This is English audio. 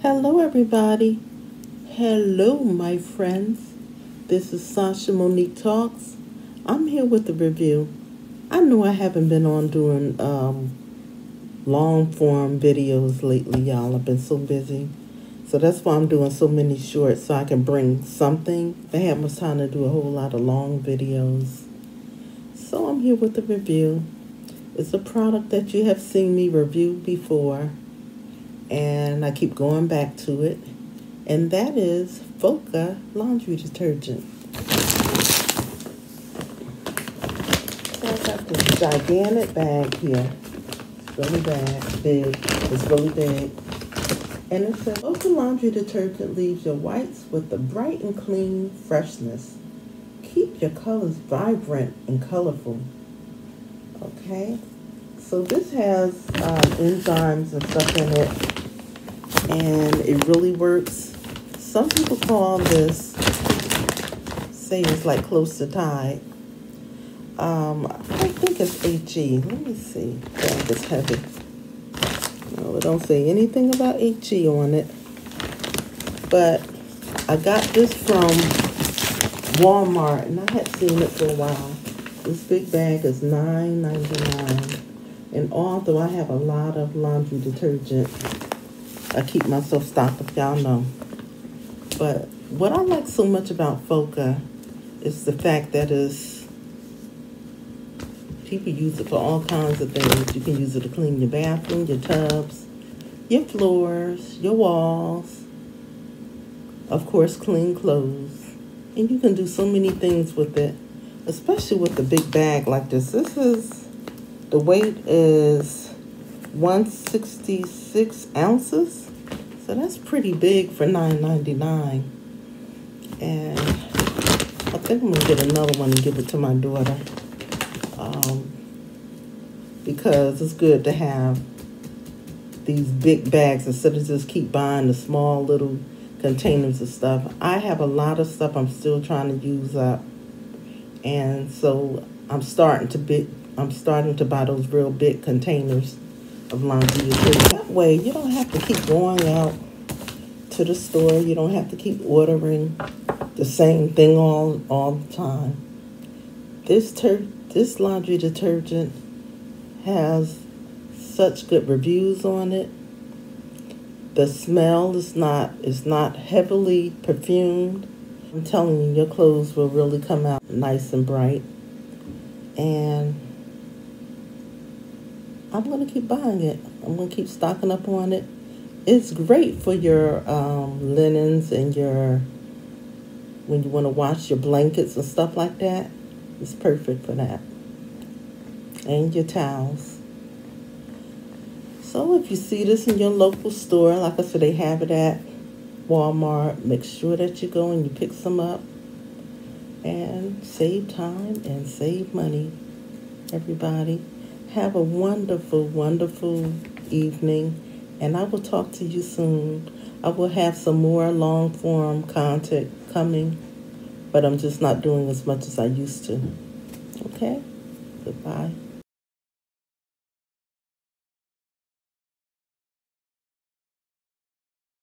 Hello, everybody. Hello, my friends. This is Sasha Monique Talks. I'm here with a review. I know I haven't been on doing long form videos lately, y'all. I've been so busy. So that's why I'm doing so many shorts so I can bring something. I have much time to do a whole lot of long videos. So I'm here with a review. It's a product that you have seen me review before, and I keep going back to it, and that is Foca laundry detergent. So I got this gigantic bag here. It's really big. It's really big. And it says, Foca laundry detergent leaves your whites with a bright and clean freshness. Keep your colors vibrant and colorful. Okay, so this has enzymes and stuff in it, and it really works. Some people call this, say it's like close to Tide. I think it's HE. Let me see. Yeah, it's heavy. No, it don't say anything about HE on it. But I got this from Walmart, and I had seen it for a while. This big bag is $9.99. And although I have a lot of laundry detergent, I keep myself stocked, if y'all know. But what I like so much about Foca is the fact that people use it for all kinds of things. You can use it to clean your bathroom, your tubs, your floors, your walls. Of course, clean clothes. And you can do so many things with it, especially with the big bag like this. The weight is 166 ounces. So that's pretty big for $9.99. And I think I'm going to get another one and give it to my daughter. Because it's good to have these big bags instead of just keep buying the small little containers of stuff. I have a lot of stuff I'm still trying to use up. And so I'm starting to buy those real big containers of laundry detergent. That way, you don't have to keep going out to the store. You don't have to keep ordering the same thing all the time. This laundry detergent has such good reviews on it. The smell is not heavily perfumed. I'm telling you, your clothes will really come out nice and bright. And I'm going to keep buying it. I'm going to keep stocking up on it. It's great for your linens and when you want to wash your blankets and stuff like that. It's perfect for that. And your towels. So if you see this in your local store, like I said, they have it at Walmart. Make sure that you go and you pick some up and save time and save money. Everybody, have a wonderful, wonderful evening, and I will talk to you soon. I will have some more long form content coming, but I'm just not doing as much as I used to. Okay? Goodbye.